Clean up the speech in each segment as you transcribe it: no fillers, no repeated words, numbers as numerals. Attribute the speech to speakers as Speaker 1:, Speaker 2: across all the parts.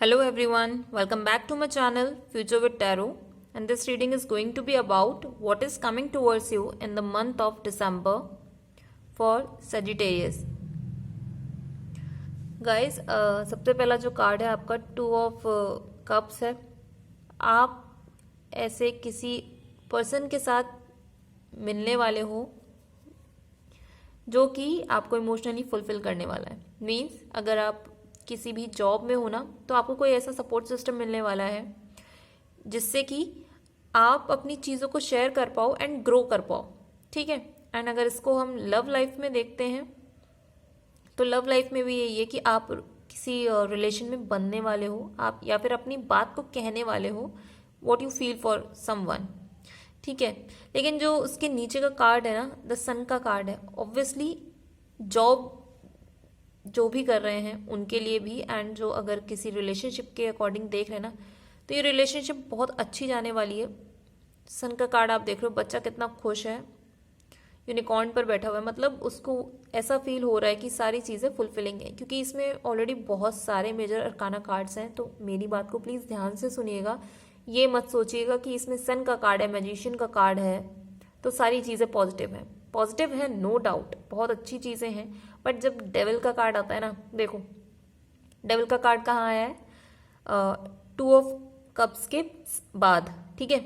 Speaker 1: Hello everyone, welcome back to my channel Future with Tarot, and this reading is going to be about what is coming towards you in the month of December for Sagittarius. Guys, सबसे पहला जो card है आपका 2 of cups है। आप ऐसे किसी person के साथ मिलने वाले हो जो कि आपको इमोशनली फुलफिल करने वाला है। मीन्स अगर आप किसी भी जॉब में हो ना, तो आपको कोई ऐसा सपोर्ट सिस्टम मिलने वाला है जिससे कि आप अपनी चीज़ों को शेयर कर पाओ एंड ग्रो कर पाओ। ठीक है। एंड अगर इसको हम लव लाइफ में देखते हैं तो लव लाइफ में भी यही है कि आप किसी रिलेशन में बनने वाले हो, आप या फिर अपनी बात को कहने वाले हो, what you feel for someone. ठीक है। लेकिन जो उसके नीचे का कार्ड है ना, द सन का कार्ड है, ऑब्वियसली जॉब जो भी कर रहे हैं उनके लिए भी, एंड जो अगर किसी रिलेशनशिप के अकॉर्डिंग देख रहे हैं ना, तो ये रिलेशनशिप बहुत अच्छी जाने वाली है। सन का कार्ड आप देख रहे हो, बच्चा कितना खुश है, यूनिकॉर्न पर बैठा हुआ है, मतलब उसको ऐसा फील हो रहा है कि सारी चीज़ें फुलफिलिंग है, क्योंकि इसमें ऑलरेडी बहुत सारे मेजर अरकाना कार्ड्स हैं। तो मेरी बात को प्लीज़ ध्यान से सुनिएगा, ये मत सोचिएगा कि इसमें सन का कार्ड है, मैजिशियन का कार्ड है तो सारी चीज़ें पॉजिटिव हैं। पॉजिटिव है, नो डाउट, बहुत अच्छी चीज़ें हैं। बट जब डेविल का कार्ड आता है ना, देखो डेविल का कार्ड कहाँ आया है, 2 ऑफ कप्स के बाद। ठीक है।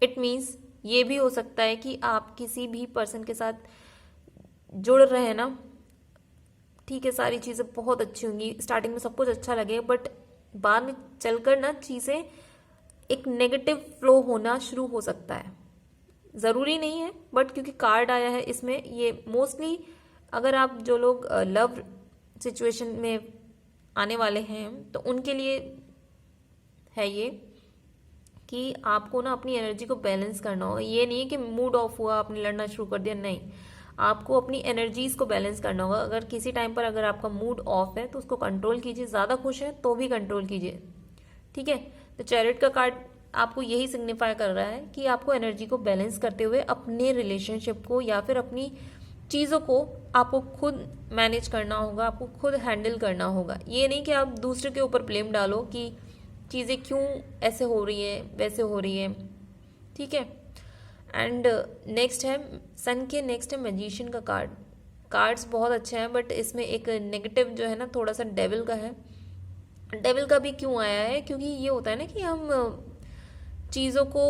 Speaker 1: इट मीन्स ये भी हो सकता है कि आप किसी भी पर्सन के साथ जुड़ रहे हैं ना, ठीक है, सारी चीज़ें बहुत अच्छी होंगी, स्टार्टिंग में सब कुछ अच्छा लगे, बट बाद में चलकर ना चीज़ें एक नेगेटिव फ्लो होना शुरू हो सकता है। ज़रूरी नहीं है, बट क्योंकि कार्ड आया है इसमें, ये मोस्टली अगर आप जो लोग लव सिचुएशन में आने वाले हैं तो उनके लिए है ये कि आपको ना अपनी एनर्जी को बैलेंस करना होगा। ये नहीं है कि मूड ऑफ हुआ आपने लड़ना शुरू कर दिया, नहीं, आपको अपनी एनर्जीज को बैलेंस करना होगा। अगर किसी टाइम पर अगर आपका मूड ऑफ है तो उसको कंट्रोल कीजिए, ज़्यादा खुश है तो भी कंट्रोल कीजिए। ठीक है। तो चैरिट का कार्ड आपको यही सिग्निफाई कर रहा है कि आपको एनर्जी को बैलेंस करते हुए अपने रिलेशनशिप को या फिर अपनी चीज़ों को आपको खुद मैनेज करना होगा, आपको खुद हैंडल करना होगा। ये नहीं कि आप दूसरे के ऊपर ब्लेम डालो कि चीज़ें क्यों ऐसे हो रही है, वैसे हो रही है। ठीक है। एंड नेक्स्ट है सन के, नेक्स्ट है मैजिशियन का कार्ड। कार्ड्स बहुत अच्छे हैं, बट इसमें एक नेगेटिव जो है ना थोड़ा सा डेविल का है। डेविल का भी क्यों आया है, क्योंकि ये होता है ना कि हम चीज़ों को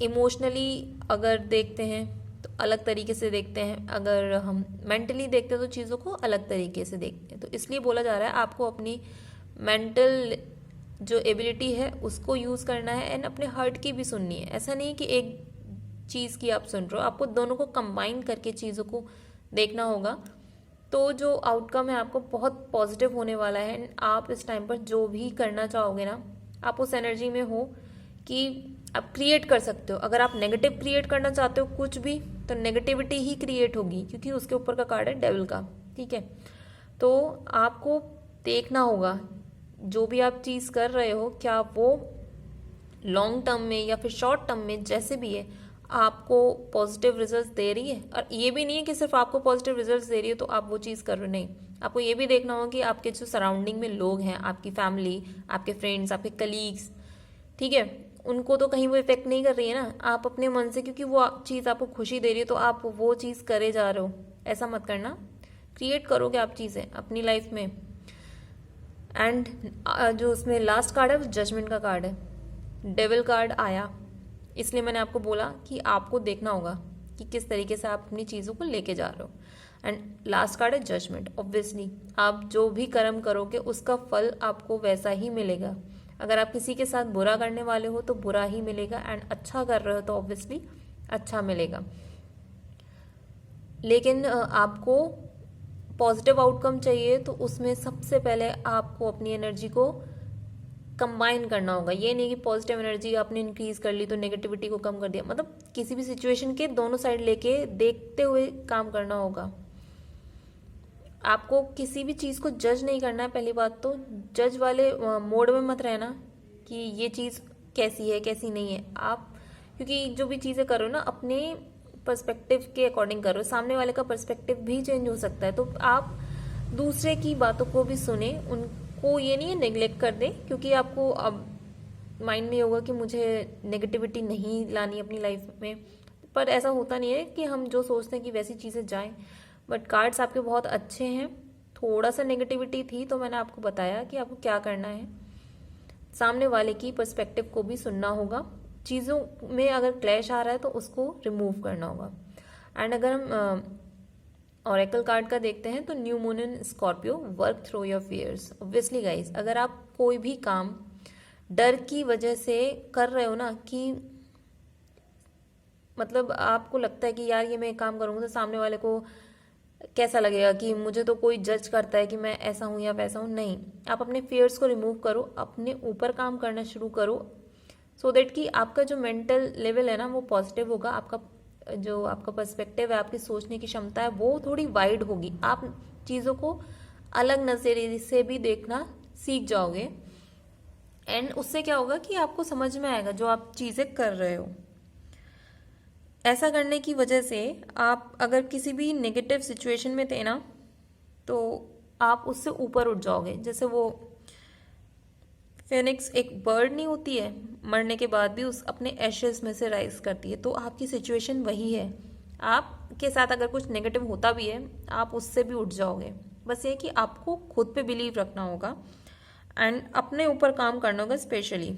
Speaker 1: इमोशनली अगर देखते हैं तो अलग तरीके से देखते हैं, अगर हम मेंटली देखते हैं तो चीज़ों को अलग तरीके से देखते हैं। तो इसलिए बोला जा रहा है आपको अपनी मेंटल जो एबिलिटी है उसको यूज़ करना है एंड अपने हार्ट की भी सुननी है। ऐसा नहीं कि एक चीज़ की आप सुन रहे हो, आपको दोनों को कंबाइन करके चीज़ों को देखना होगा। तो जो आउटकम है आपको बहुत पॉजिटिव होने वाला है। एंड आप इस टाइम पर जो भी करना चाहोगे ना, आप उस एनर्जी में हो कि आप क्रिएट कर सकते हो। अगर आप नेगेटिव क्रिएट करना चाहते हो कुछ भी, तो नेगेटिविटी ही क्रिएट होगी, क्योंकि उसके ऊपर का कार्ड है डेविल का। ठीक है। तो आपको देखना होगा जो भी आप चीज़ कर रहे हो, क्या वो लॉन्ग टर्म में या फिर शॉर्ट टर्म में जैसे भी है आपको पॉजिटिव रिजल्ट्स दे रही है। और ये भी नहीं है कि सिर्फ आपको पॉजिटिव रिजल्ट्स दे रही है तो आप वो चीज़ कर रहे हो, नहीं, आपको ये भी देखना होगा कि आपके जो सराउंडिंग में लोग हैं, आपकी फैमिली, आपके फ्रेंड्स, आपके कलीग्स, ठीक है, उनको तो कहीं वो इफेक्ट नहीं कर रही है ना। आप अपने मन से, क्योंकि वो चीज़ आपको खुशी दे रही है तो आप वो चीज़ करे जा रहे हो, ऐसा मत करना। क्रिएट करोगे आप चीज़ें अपनी लाइफ में। एंड जो उसमें लास्ट कार्ड है वो जजमेंट का कार्ड है। डेविल कार्ड आया इसलिए मैंने आपको बोला कि आपको देखना होगा कि किस तरीके से आप अपनी चीज़ों को लेके जा रहे हो। एंड लास्ट कार्ड है जजमेंट। ऑब्वियसली आप जो भी कर्म करोगे उसका फल आपको वैसा ही मिलेगा। अगर आप किसी के साथ बुरा करने वाले हो तो बुरा ही मिलेगा, एंड अच्छा कर रहे हो तो ऑब्वियसली अच्छा मिलेगा। लेकिन आपको पॉजिटिव आउटकम चाहिए तो उसमें सबसे पहले आपको अपनी एनर्जी को कंबाइन करना होगा। ये नहीं कि पॉजिटिव एनर्जी आपने इंक्रीज कर ली तो नेगेटिविटी को कम कर दिया, मतलब किसी भी सिचुएशन के दोनों साइड लेके देखते हुए काम करना होगा। आपको किसी भी चीज़ को जज नहीं करना है। पहली बात तो जज वाले मोड में मत रहना कि ये चीज़ कैसी है कैसी नहीं है। आप क्योंकि जो भी चीज़ें करो ना अपने पर्सपेक्टिव के अकॉर्डिंग करो, सामने वाले का पर्सपेक्टिव भी चेंज हो सकता है। तो आप दूसरे की बातों को भी सुने, को ये नहीं है नेग्लेक्ट कर दें, क्योंकि आपको अब माइंड में होगा कि मुझे नेगेटिविटी नहीं लानी अपनी लाइफ में, पर ऐसा होता नहीं है कि हम जो सोचते हैं कि वैसी चीज़ें जाएं। बट कार्ड्स आपके बहुत अच्छे हैं। थोड़ा सा नेगेटिविटी थी तो मैंने आपको बताया कि आपको क्या करना है, सामने वाले की पर्सपेक्टिव को भी सुनना होगा, चीज़ों में अगर क्लैश आ रहा है तो उसको रिमूव करना होगा। एंड अगर हम ऑरेकल कार्ड का देखते हैं तो new moon in Scorpio, work through your fears. Obviously guys, अगर आप कोई भी काम डर की वजह से कर रहे हो ना, कि मतलब आपको लगता है कि यार ये मैं काम करूँगा तो सामने वाले को कैसा लगेगा, कि मुझे तो कोई जज करता है कि मैं ऐसा हूँ या वैसा हूँ, नहीं, आप अपने फियर्स को रिमूव करो, अपने ऊपर काम करना शुरू करो, सो दैट कि आपका जो मेंटल लेवल है ना वो पॉजिटिव होगा, आपका जो आपका पर्सपेक्टिव है, आपकी सोचने की क्षमता है वो थोड़ी वाइड होगी, आप चीज़ों को अलग नज़रिए से भी देखना सीख जाओगे। एंड उससे क्या होगा कि आपको समझ में आएगा जो आप चीज़ें कर रहे हो। ऐसा करने की वजह से आप अगर किसी भी नेगेटिव सिचुएशन में थे ना, तो आप उससे ऊपर उठ जाओगे। जैसे वो फेनिक्स एक बर्ड नहीं होती है, मरने के बाद भी उस अपने एशेस में से राइज करती है, तो आपकी सिचुएशन वही है। आपके साथ अगर कुछ नेगेटिव होता भी है आप उससे भी उठ जाओगे। बस ये कि आपको खुद पे बिलीव रखना होगा एंड अपने ऊपर काम करना होगा स्पेशली।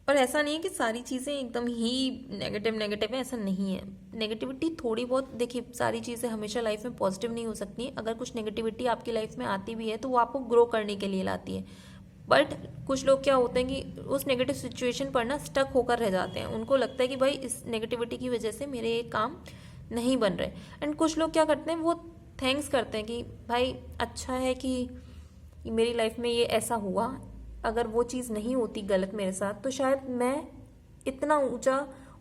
Speaker 1: और ऐसा नहीं है कि सारी चीज़ें एकदम ही नेगेटिव नेगेटिव है, ऐसा नहीं है। नेगेटिविटी थोड़ी बहुत, देखिए सारी चीज़ें हमेशा लाइफ में पॉजिटिव नहीं हो सकती। अगर कुछ नेगेटिविटी आपकी लाइफ में आती भी है तो वो आपको ग्रो करने के लिए लाती है। बट कुछ लोग क्या होते हैं कि उस नेगेटिव सिचुएशन पर ना स्टक होकर रह जाते हैं, उनको लगता है कि भाई इस नेगेटिविटी की वजह से मेरे ये काम नहीं बन रहे। एंड कुछ लोग क्या करते हैं, वो थैंक्स करते हैं कि भाई अच्छा है कि मेरी लाइफ में ये ऐसा हुआ, अगर वो चीज़ नहीं होती गलत मेरे साथ तो शायद मैं इतना ऊंचा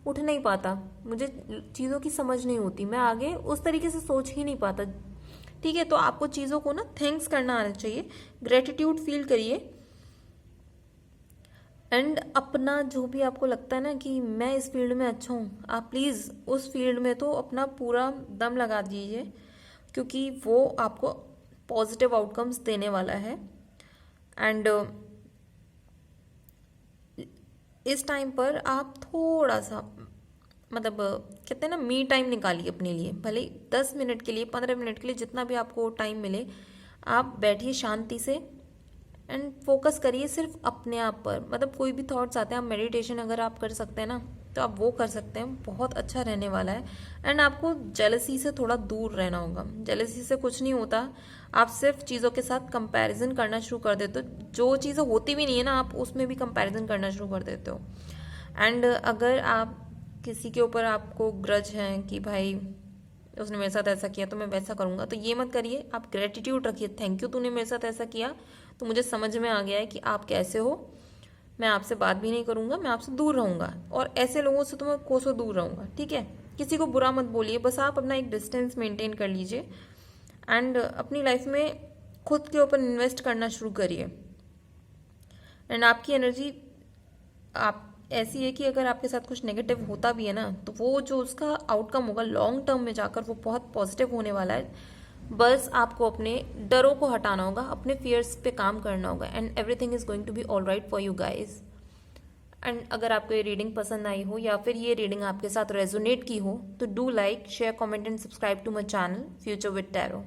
Speaker 1: उठ नहीं पाता, मुझे चीज़ों की समझ नहीं होती, मैं आगे उस तरीके से सोच ही नहीं पाता। ठीक है, तो आपको चीज़ों को ना थैंक्स करना आना चाहिए, ग्रेटिट्यूड फील करिए। एंड अपना जो भी आपको लगता है ना कि मैं इस फील्ड में अच्छा हूँ, आप प्लीज़ उस फील्ड में तो अपना पूरा दम लगा दीजिए, क्योंकि वो आपको पॉजिटिव आउटकम्स देने वाला है। एंड इस टाइम पर आप थोड़ा सा मतलब कहते हैं ना मी टाइम निकालिए अपने लिए, भले 10 मिनट के लिए 15 मिनट के लिए जितना भी आपको टाइम मिले, आप बैठिए शांति से एंड फोकस करिए सिर्फ अपने आप पर। मतलब कोई भी थॉट्स आते हैं, आप मेडिटेशन अगर आप कर सकते हैं ना तो आप वो कर सकते हैं, बहुत अच्छा रहने वाला है। एंड आपको जेलसी से थोड़ा दूर रहना होगा, जेलसी से कुछ नहीं होता, आप सिर्फ चीज़ों के साथ कंपैरिजन करना शुरू कर देते हो, जो चीज़ें होती भी नहीं है ना आप उसमें भी कंपैरिजन करना शुरू कर देते हो। एंड अगर आप किसी के ऊपर आपको ग्रज है कि भाई उसने मेरे साथ ऐसा किया तो मैं वैसा करूँगा, तो ये मत करिए, आप ग्रेटिट्यूड रखिए, थैंक यू तूने मेरे साथ ऐसा किया तो मुझे समझ में आ गया है कि आप कैसे हो, मैं आपसे बात भी नहीं करूँगा, मैं आपसे दूर रहूँगा, और ऐसे लोगों से तो मैं कोसों दूर रहूँगा। ठीक है, किसी को बुरा मत बोलिए, बस आप अपना एक डिस्टेंस मेंटेन कर लीजिए एंड अपनी लाइफ में खुद के ऊपर इन्वेस्ट करना शुरू करिए। एंड आपकी एनर्जी आप ऐसी है कि अगर आपके साथ कुछ नेगेटिव होता भी है ना तो वो जो उसका आउटकम होगा लॉन्ग टर्म में जाकर वो बहुत पॉजिटिव होने वाला है। बस आपको अपने डरों को हटाना होगा, अपने फियर्स पे काम करना होगा and everything is going to be all right for you guys. And अगर आपको ये रीडिंग पसंद आई हो या फिर ये रीडिंग आपके साथ रेजोनेट की हो तो do like, share, comment and subscribe to my channel future with tarot.